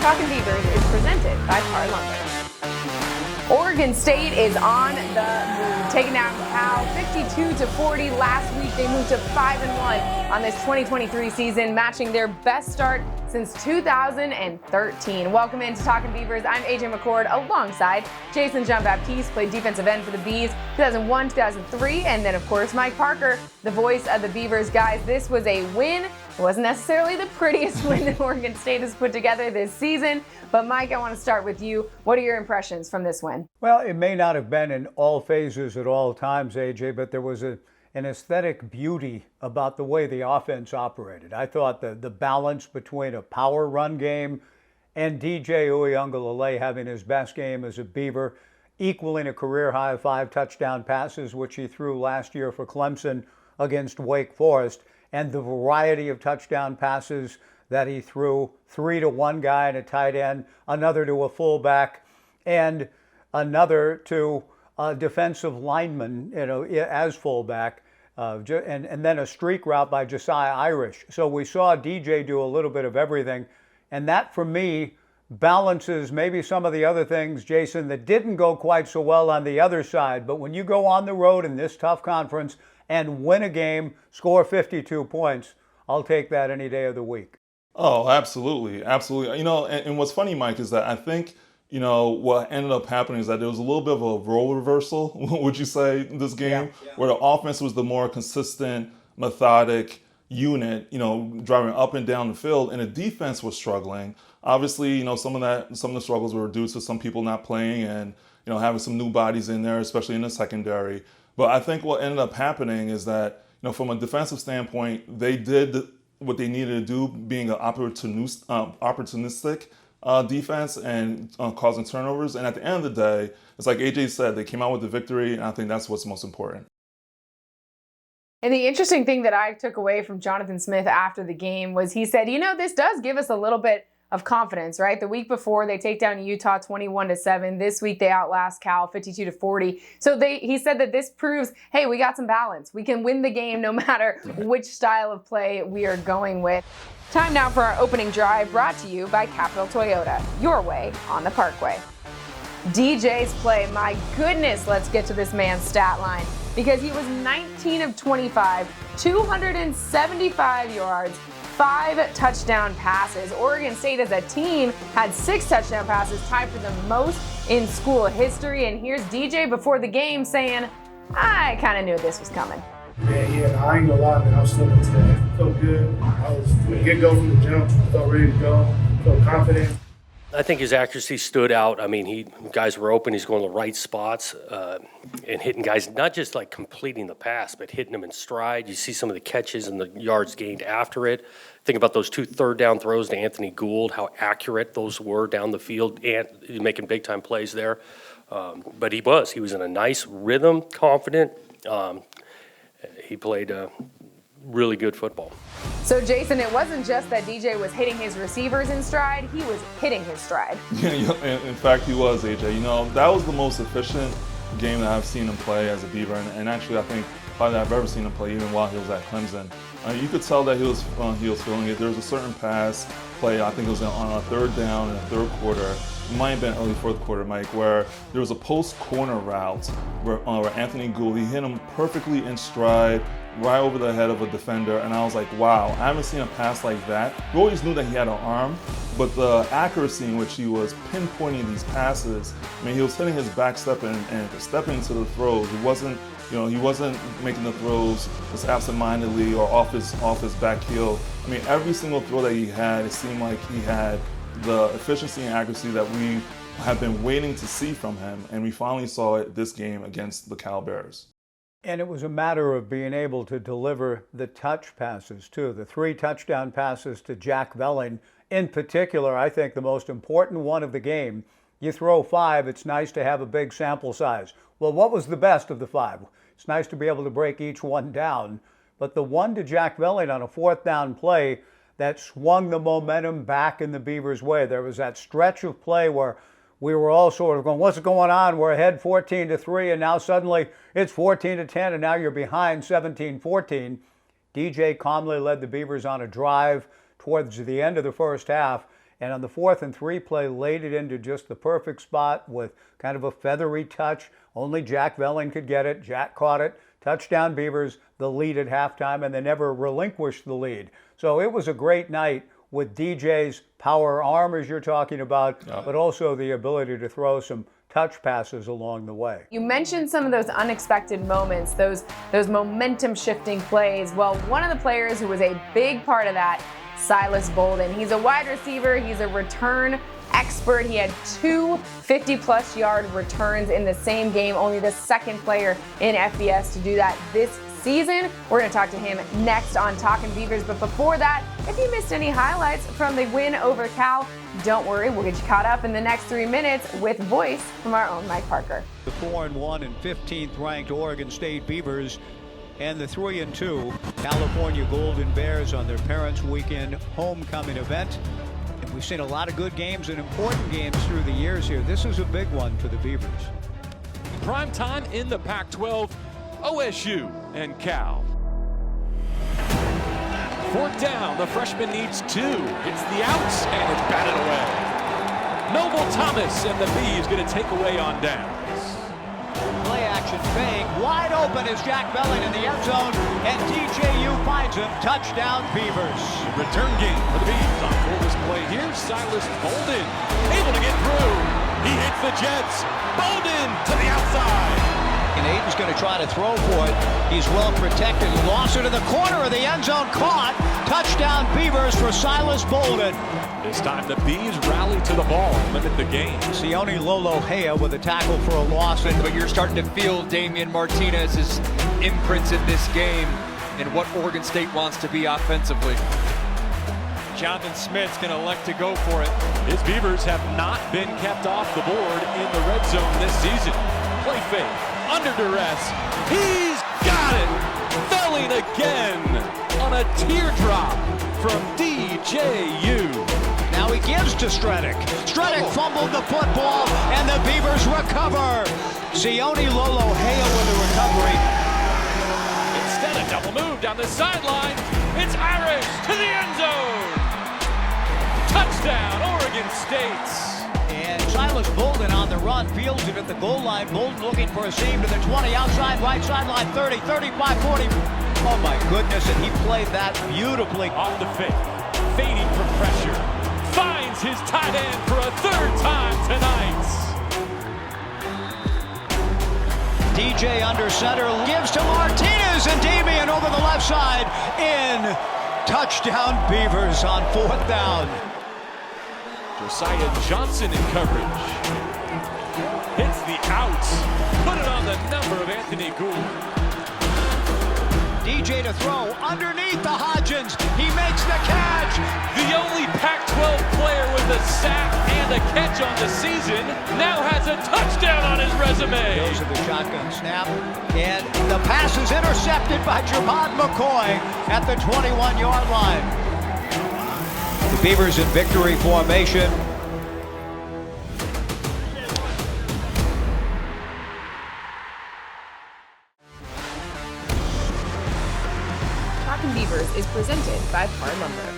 Talkin Beavers is presented by Par Lumber. Oregon State is on the move, taking down Cal 52-40. Last week they moved to 5-1 on this 2023 season, matching their best start since 2013. Welcome into Talkin Beavers. I'm AJ McCord alongside Jayson Baptise, played defensive end for the Bees 2001, 2003, and then of course Mike Parker, the voice of the Beavers. Guys, this was a win. It wasn't necessarily the prettiest win that Oregon State has put together this season, but Mike, I want to start with you. What are your impressions from this win? Well, it may not have been in all phases at all times, AJ, but there was an aesthetic beauty about the way the offense operated. I thought the balance between a power run game and DJ Uiagalelei having his best game as a Beaver, equaling a career high of 5 touchdown passes, which he threw last year for Clemson against Wake Forest, and the variety of touchdown passes that he threw, 3 to one guy and a tight end, another to a fullback, and another to a defensive lineman, as fullback, and then a streak route by Josiah Irish. So we saw DJ do a little bit of everything, and that for me balances maybe some of the other things, Jayson, that didn't go quite so well on the other side. But when you go on the road in this tough conference and win a game, score 52 points, I'll take that any day of the week. Oh, absolutely. Absolutely. And what's funny, Mike, is that I think, what ended up happening is that there was a little bit of a role reversal, would you say, in this game, where the offense was the more consistent, methodic unit, driving up and down the field, and the defense was struggling. Obviously, some of the struggles were due to some people not playing and, having some new bodies in there, especially in the secondary. But I think what ended up happening is that, from a defensive standpoint, they did what they needed to do, being an opportunistic defense and causing turnovers. And at the end of the day, it's like AJ said, they came out with the victory, and I think that's what's most important. And the interesting thing that I took away from Jonathan Smith after the game was he said, this does give us a little bit of confidence, right? The week before they take down Utah 21-7. This week they outlast Cal 52-40. So he said that this proves, hey, we got some balance. We can win the game no matter which style of play we are going with. Time now for our opening drive, brought to you by Capital Toyota, your way on the Parkway. DJ's play, my goodness, let's get to this man's stat line, because he was 19 of 25, 275 yards, 5 touchdown passes. Oregon State as a team had 6 touchdown passes, tied for the most in school history. And here's DJ before the game saying, I kind of knew this was coming. Yeah, I ain't gonna lie, man. I was slipping today. Felt good. I was good go from the jump. I felt ready to go. Felt confident. I think his accuracy stood out. I mean, guys were open. He's going to the right spots and hitting guys, not just like completing the pass, but hitting them in stride. You see some of the catches and the yards gained after it. Think about those 2 third down throws to Anthony Gould, how accurate those were down the field, and making big time plays there. But he was in a nice rhythm, confident. He played really good football. So, Jayson, it wasn't just that DJ was hitting his receivers in stride, he was hitting his stride. Yeah, in fact, he was, AJ. That was the most efficient game that I've seen him play as a Beaver, and actually I think probably I've ever seen him play, even while he was at Clemson. You could tell that he was feeling it. There was a certain pass play, I think it was on a 3rd down in the 3rd quarter. It might have been early 4th quarter, Mike, where there was a post corner route where Anthony Gould, he hit him perfectly in stride, right over the head of a defender, and I was like, wow, I haven't seen a pass like that. We always knew that he had an arm, but the accuracy in which he was pinpointing these passes, he was hitting his back step and stepping into the throws. He wasn't making the throws just absent-mindedly or off his back heel. Every single throw that he had, it seemed like he had the efficiency and accuracy that we have been waiting to see from him, and we finally saw it this game against the Cal Bears. And it was a matter of being able to deliver the touch passes, too. The 3 touchdown passes to Jack Velling, in particular, I think the most important one of the game. You throw 5, it's nice to have a big sample size. Well, what was the best of the 5? It's nice to be able to break each one down. But the one to Jack Velling on a 4th down play that swung the momentum back in the Beavers' way. There was that stretch of play where we were all sort of going, what's going on? We're ahead 14-3, and now suddenly it's 14-10, and now you're behind 17-14. DJ calmly led the Beavers on a drive towards the end of the first half, And on the 4th and 3 play, laid it into just the perfect spot with kind of a feathery touch. Only Jack Velling could get it. Jack caught it. Touchdown Beavers, the lead at halftime, and they never relinquished the lead. So it was a great night with DJ's power arm, as you're talking about, but also the ability to throw some touch passes along the way. You mentioned some of those unexpected moments, those momentum shifting plays. Well, one of the players who was a big part of that, Silas Bolden. He's a wide receiver. He's a return expert. He had 2 50-plus yard returns in the same game, only the second player in FBS to do that this season. We're going to talk to him next on Talkin Beavers. But before that, if you missed any highlights from the win over Cal, don't worry, we'll get you caught up in the next 3 minutes with voice from our own Mike Parker. The 4-1 and 15th ranked Oregon State Beavers and the 3-2 California Golden Bears on their Parents' Weekend homecoming event. And we've seen a lot of good games and important games through the years here. This is a big one for the Beavers. Prime time in the Pac-12, OSU and Cal. 4th down, the freshman needs 2. It's the outs, and it's batted away. Noble Thomas and the Bees going to take away on downs. Play action fake, wide open is Jack Velling in the end zone, and DJU finds him. Touchdown Beavers. Return game for the Bees. On full display here, Silas Bolden able to get through. He hits the Jets. Bolden to the outside. And Aiden's going to try to throw for it. He's well protected. He lost it in the corner of the end zone. Caught. Touchdown Beavers for Silas Bolden. This time the Bees rally to the ball and limit the game. Sione Lolohea with a tackle for a loss. But you're starting to feel Damian Martinez's imprints in this game and what Oregon State wants to be offensively. Jonathan Smith's going to elect to go for it. His Beavers have not been kept off the board in the red zone this season. Play fake, under duress. He's got it! Velling again on a teardrop from DJU. Now he gives to Stredick. Stredick fumbled the football, and the Beavers recover. Sione Lolohea with the recovery. Instead, a double move down the sideline. It's Irish to the end zone. Touchdown, Oregon State. And Silas Bolden on the run, fields it at the goal line. Bolden looking for a seam to the 20, outside, right sideline, 30, 35, 40. Oh my goodness, and he played that beautifully. Off the fake, fading from pressure. Finds his tight end for a 3rd time tonight. DJ under center, gives to Martinez, and Damian over the left side in. Touchdown Beavers on 4th down. Josiah Johnson in coverage. Hits the outs. Put it on the number of Anthony Gould. DJ to throw underneath the Hodgins. He makes the catch. The only Pac-12 player with a sack and a catch on the season now has a touchdown on his resume. Goes to the shotgun snap, and the pass is intercepted by Javon McCoy at the 21-yard line. The Beavers in victory formation. Talkin Beavers is presented by Par Lumber.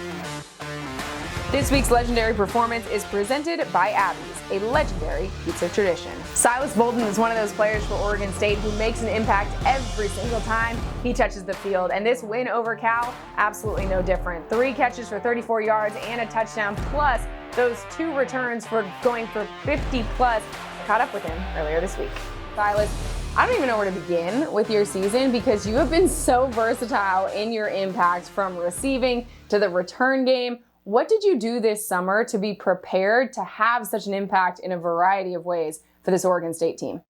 This week's legendary performance is presented by Abby's, a legendary pizza tradition. Silas Bolden is one of those players for Oregon State who makes an impact every single time he touches the field. And this win over Cal, absolutely no different. 3 catches for 34 yards and a touchdown, plus those 2 returns for going for 50 plus. Caught up with him earlier this week. Silas, I don't even know where to begin with your season because you have been so versatile in your impact from receiving to the return game. What did you do this summer to be prepared to have such an impact in a variety of ways for this Oregon State team?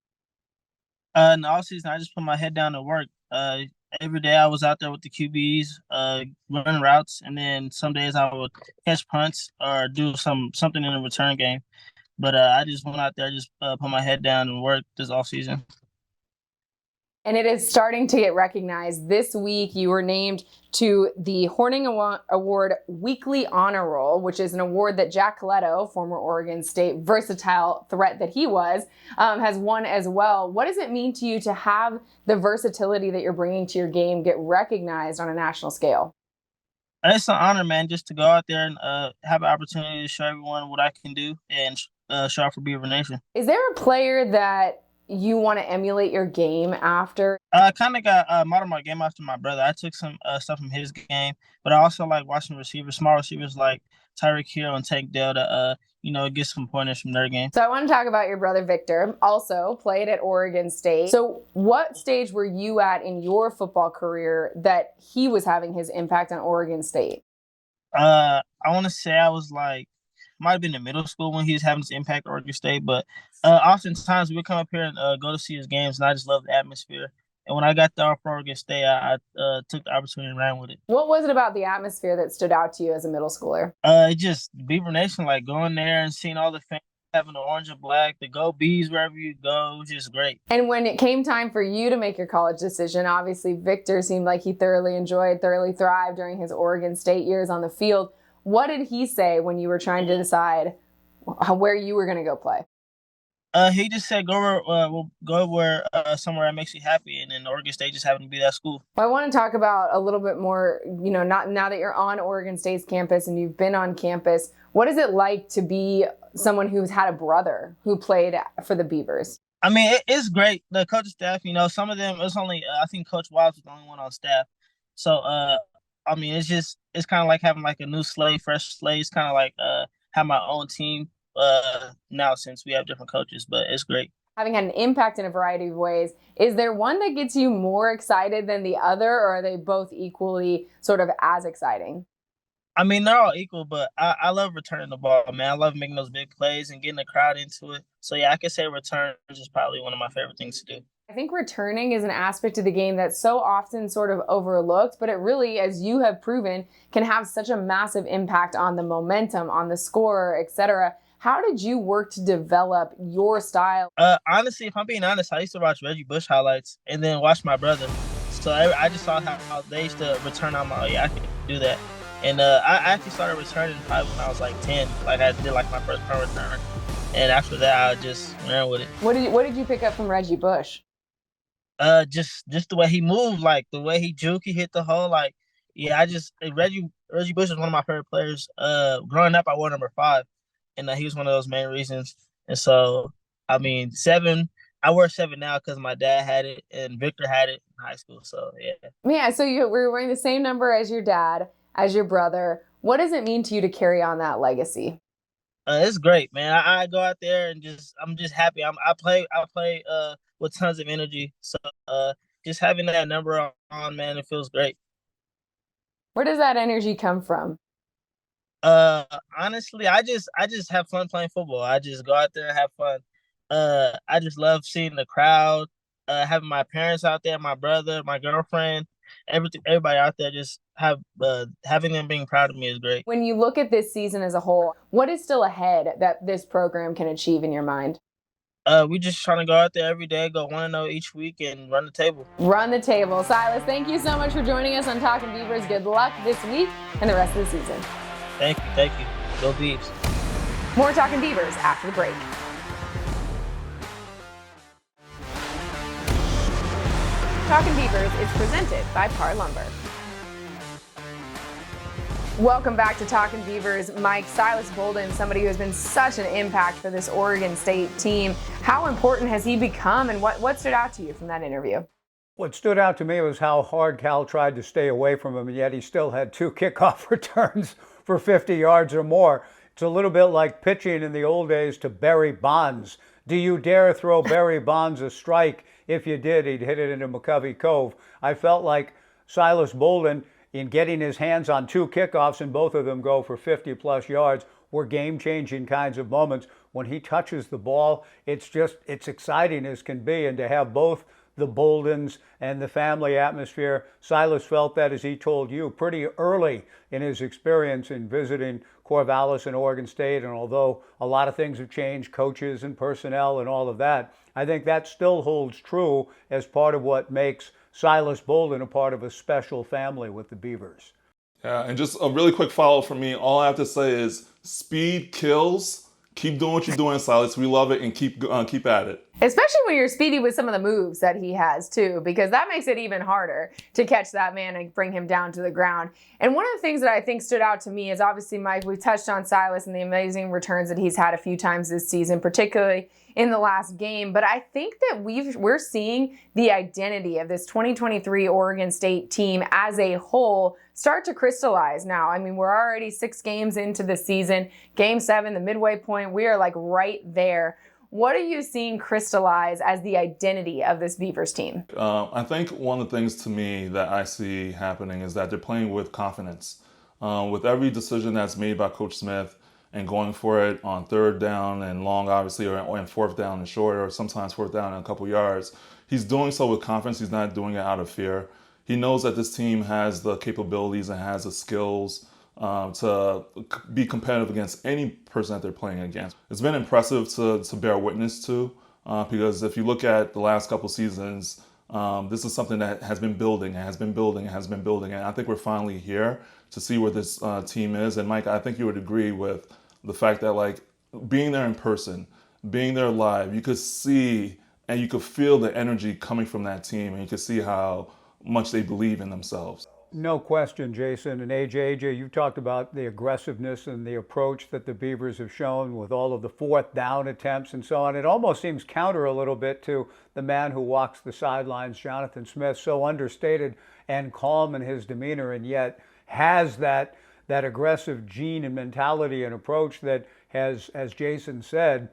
In the offseason, I just put my head down to work. Every day I was out there with the QBs, running routes, and then some days I would catch punts or do something in the return game. But I just went out there, just put my head down and worked this offseason. And it is starting to get recognized. This week, you were named to the Horning Award Weekly Honor Roll, which is an award that Jack Coletto, former Oregon State versatile threat that he was, has won as well. What does it mean to you to have the versatility that you're bringing to your game get recognized on a national scale? It's an honor, man, just to go out there and have an opportunity to show everyone what I can do and show out for Beaver Nation. Is there a player that you want to emulate your game after? I kind of got modeled my game after my brother. I took some stuff from his game, but I also like watching receivers, small receivers like Tyreek Hill and Tank Dell to get some pointers from their game. So I want to talk about your brother Victor, also played at Oregon State. So what stage were you at in your football career that he was having his impact on Oregon State? I want to say I was like, might have been in middle school when he was having his impact at Oregon State, but oftentimes we would come up here and go to see his games, and I just love the atmosphere. And when I got there for Oregon State, I took the opportunity and ran with it. What was it about the atmosphere that stood out to you as a middle schooler? It just Beaver Nation, like going there and seeing all the fans having the orange and black, the go bees wherever you go, it was just great. And when it came time for you to make your college decision, obviously Victor seemed like he thoroughly thrived during his Oregon State years on the field. What did he say when you were trying to decide where you were going to go play? He just said go where somewhere that makes you happy, and then Oregon State just happened to be that school. Well, I want to talk about a little bit more, not now that you're on Oregon State's campus and you've been on campus, what is it like to be someone who's had a brother who played for the Beavers? I mean, it's great. The coaching staff, some of them, it's only, I think Coach Wiles was the only one on staff. So, I mean, it's kind of like having like a new slate, fresh slate. It's kind of like have my own team now since we have different coaches, but it's great. Having had an impact in a variety of ways, is there one that gets you more excited than the other, or are they both equally sort of as exciting? I mean, they're all equal, but I love returning the ball, man. I love making those big plays and getting the crowd into it. So, yeah, I can say return is probably one of my favorite things to do. I think returning is an aspect of the game that's so often sort of overlooked, but it really, as you have proven, can have such a massive impact on the momentum, on the score, etc. How did you work to develop your style? Honestly, if I'm being honest, I used to watch Reggie Bush highlights and then watch my brother. So I just saw how they used to return. I'm like, oh, yeah, I can do that. And I actually started returning probably when I was like 10. Like I did like my first punt return. And after that, I just ran with it. What did you pick up from Reggie Bush? Just the way he moved, like the way he juked, he hit the hole. Like, yeah, Reggie Bush is one of my favorite players. Growing up, I wore number 5. And he was one of those main reasons. And so, I mean, 7, I wear 7 now because my dad had it and Victor had it in high school. So, yeah. Yeah, so you were wearing the same number as your dad, as your brother. What does it mean to you to carry on that legacy? It's great, man. I go out there and I'm just happy. I play with tons of energy. So, just having that number on, man, it feels great. Where does that energy come from? Honestly, I just have fun playing football. I just go out there and have fun. I just love seeing the crowd, having my parents out there, my brother, my girlfriend, everybody out there. Just having them being proud of me is great. When you look at this season as a whole, what is still ahead that this program can achieve in your mind? We just trying to go out there every day, go 1-0 each week, and run the table. Run the table. Silas, thank you so much for joining us on Talkin Beavers. Good luck this week and the rest of the season. Thank you. Go Beavs. More Talkin Beavers after the break. Talkin Beavers is presented by Par Lumber. Welcome back to Talkin Beavers. Mike, Silas Bolden, somebody who has been such an impact for this Oregon State team. How important has he become, and what stood out to you from that interview? What stood out to me was how hard Cal tried to stay away from him, and yet he still had 2 kickoff returns for 50 yards or more. It's a little bit like pitching in the old days to Barry Bonds. Do you dare throw Barry Bonds a strike? If you did, he'd hit it into McCovey Cove. I felt like Silas Bolden, in getting his hands on 2 kickoffs, and both of them go for 50-plus yards, were game-changing kinds of moments. When he touches the ball, it's exciting as can be, and to have both the Boldens and the family atmosphere. Silas felt that, as he told you, pretty early in his experience in visiting Corvallis and Oregon State. And although a lot of things have changed, coaches and personnel and all of that, I think that still holds true as part of what makes Silas Bolden a part of a special family with the Beavers. Yeah, and just a really quick follow from me. All I have to say is speed kills, Keep doing what you're doing, Silas. We love it, and keep at it. Especially when you're speedy with some of the moves that he has too, because that makes it even harder to catch that man and bring him down to the ground. And one of the things that I think stood out to me is obviously, Mike, we touched on Silas and the amazing returns that he's had a few times this season, particularly in the last game. But I think that we're seeing the identity of this 2023 Oregon State team as a whole start to crystallize now. I mean, we're already 6 games into the season. Game 7, the midway point, we are like right there. What are you seeing crystallize as the identity of this Beavers team? I think one of the things to me that I see happening is that they're playing with confidence. With every decision that's made by Coach Smith and going for it on 3rd down and long, obviously, or in 4th down and short, or sometimes 4th down and a couple yards, he's doing so with confidence. He's not doing it out of fear. He knows that this team has the capabilities and has the skills to be competitive against any person that they're playing against. It's been impressive to bear witness to because if you look at the last couple seasons, this is something that has been building and has been building and has been building. And I think we're finally here to see where this team is. And Mike, I think you would agree with the fact that, like, being there in person, being there live, you could see and you could feel the energy coming from that team, and you could see how much they believe in themselves. No question, Jayson. And AJ, you talked about the aggressiveness and the approach that the Beavers have shown with all of the 4th down attempts and so on. It almost seems counter a little bit to the man who walks the sidelines, Jonathan Smith, so understated and calm in his demeanor, and yet has that aggressive gene and mentality and approach that has, as Jayson said,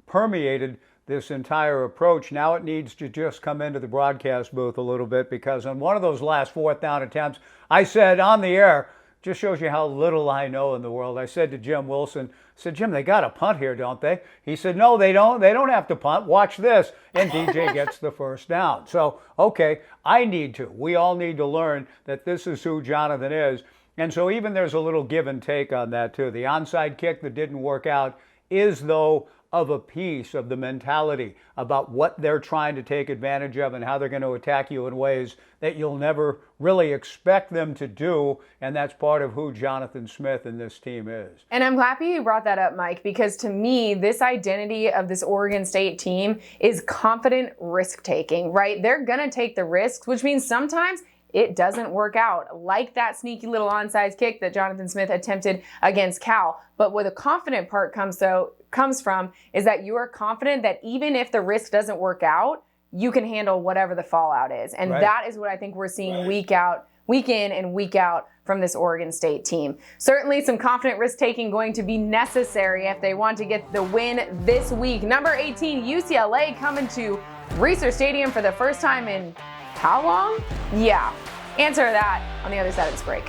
permeated this entire approach. Now it needs to just come into the broadcast booth a little bit, because on one of those last 4th down attempts, I said on the air, just shows you how little I know in the world. I said to Jim Wilson, I said, Jim, they got to punt here, don't they? He said, no, they don't. They don't have to punt. Watch this. And DJ gets the 1st down. So, okay, we all need to learn that this is who Jonathan is. And so even there's a little give and take on that too. The onside kick that didn't work out is, though, of a piece of the mentality about what they're trying to take advantage of and how they're going to attack you in ways that you'll never really expect them to do. And that's part of who Jonathan Smith and this team is. And I'm happy you brought that up, Mike, because to me, this identity of this Oregon State team is confident risk-taking, right? They're going to take the risks, which means sometimes it doesn't work out, like that sneaky little onside kick that Jonathan Smith attempted against Cal. But where the confident part comes from is that you are confident that even if the risk doesn't work out, you can handle whatever the fallout is. And that is what I think we're seeing week in and week out from this Oregon State team. Certainly some confident risk-taking going to be necessary if they want to get the win this week. Number 18, UCLA coming to Research Stadium for the first time in how long? Yeah. Answer that on the other side of this break.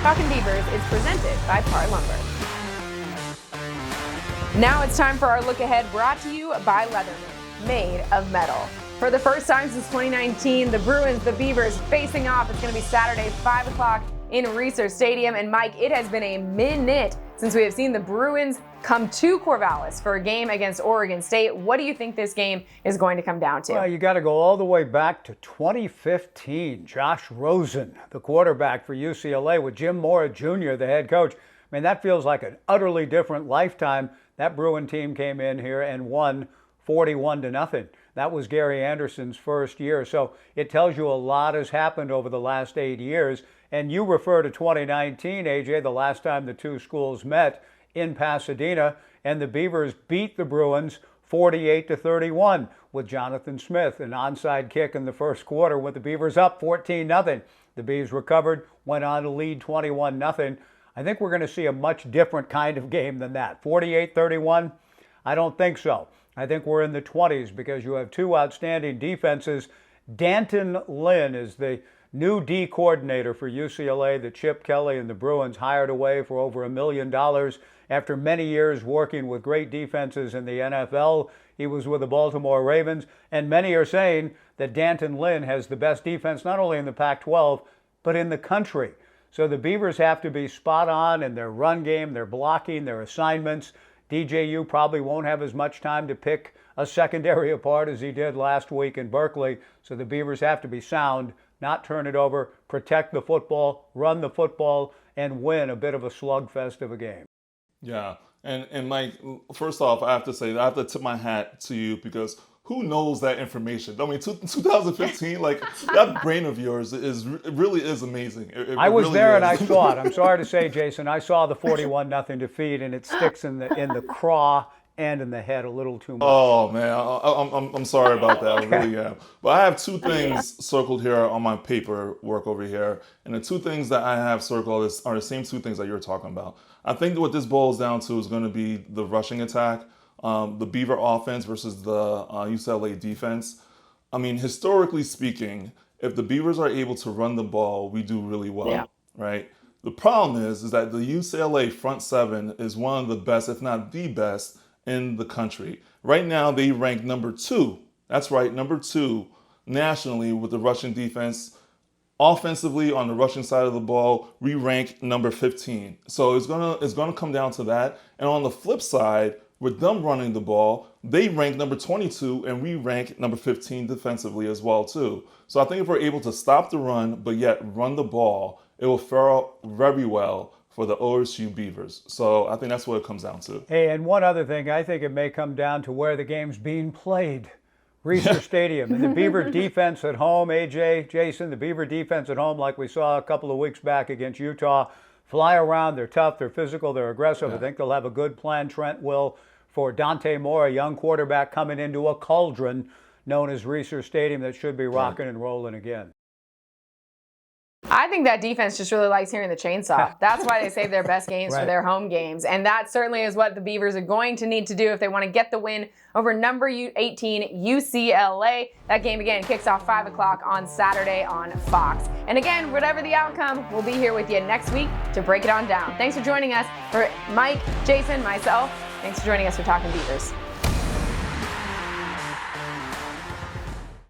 Talkin Beavers is presented by Par Lumber. Now it's time for our look ahead, brought to you by Leatherman, made of metal. For the first time since 2019, the Bruins, the Beavers facing off. It's going to be Saturday, 5 o'clock in Research Stadium. And Mike, it has been a minute since we have seen the Bruins come to Corvallis for a game against Oregon State. What do you think this game is going to come down to? Well, you got to go all the way back to 2015. Josh Rosen, the quarterback for UCLA, with Jim Mora Jr., the head coach. I mean, that feels like an utterly different lifetime. That Bruin team came in here and won 41-0. That was Gary Anderson's first year. So it tells you a lot has happened over the last 8 years. And you refer to 2019, AJ, the last time the two schools met in Pasadena, and the Beavers beat the Bruins 48-31 with Jonathan Smith, an onside kick in the first quarter with the Beavers up 14-0. The Beavs recovered, went on to lead 21-0. I think we're going to see a much different kind of game than that. 48-31? I don't think so. I think we're in the 20s because you have two outstanding defenses. Danton Lynn is the new D coordinator for UCLA that Chip Kelly and the Bruins hired away for over $1 million. After many years working with great defenses in the NFL, he was with the Baltimore Ravens, and many are saying that Danton Lynn has the best defense not only in the Pac-12, but in the country. So the Beavers have to be spot on in their run game, their blocking, their assignments. DJU probably won't have as much time to pick a secondary apart as he did last week in Berkeley. So the Beavers have to be sound, not turn it over, protect the football, run the football, and win a bit of a slugfest of a game. Yeah, and Mike, first off, I have to say, I have to tip my hat to you because who knows that information? I mean, 2015, like that brain of yours it really is amazing. I was really there is. and I saw it. I'm sorry to say, Jayson, I saw the 41-0 defeat, and it sticks in the craw and in the head a little too much. Oh man, I'm sorry about that. I really am. But I have two things circled here on my paperwork over here, and the two things that I have circled are the same two things that you're talking about. I think what this boils down to is going to be the rushing attack, the Beaver offense versus the UCLA defense. I mean, historically speaking, if the Beavers are able to run the ball, we do really well, right? The problem is that the UCLA front seven is one of the best, if not the best, in the country. Right now, they rank number 2. That's right, number 2 nationally with the rushing defense. Offensively, on the rushing side of the ball, we rank number 15. So it's gonna come down to that. And on the flip side, with them running the ball, they rank number 22, and we rank number 15 defensively as well too. So I think if we're able to stop the run, but yet run the ball, it will fare out very well for the OSU Beavers. So I think that's what it comes down to. Hey, and one other thing, I think it may come down to where the game's being played. Reser Stadium. And the Beaver defense at home, AJ, Jayson, the Beaver defense at home, like we saw a couple of weeks back against Utah, fly around, they're tough, they're physical, they're aggressive. I think they'll have a good plan, Trent will, for Dante Moore, a young quarterback coming into a cauldron known as Reser Stadium that should be rocking and rolling again. I think that defense just really likes hearing the chainsaw. That's why they save their best games for their home games. And that certainly is what the Beavers are going to need to do if they want to get the win over number 18 UCLA. That game, again, kicks off 5 o'clock on Saturday on Fox. And again, whatever the outcome, we'll be here with you next week to break it on down. Thanks for joining us. For Mike, Jayson, myself, thanks for joining us for Talkin Beavers.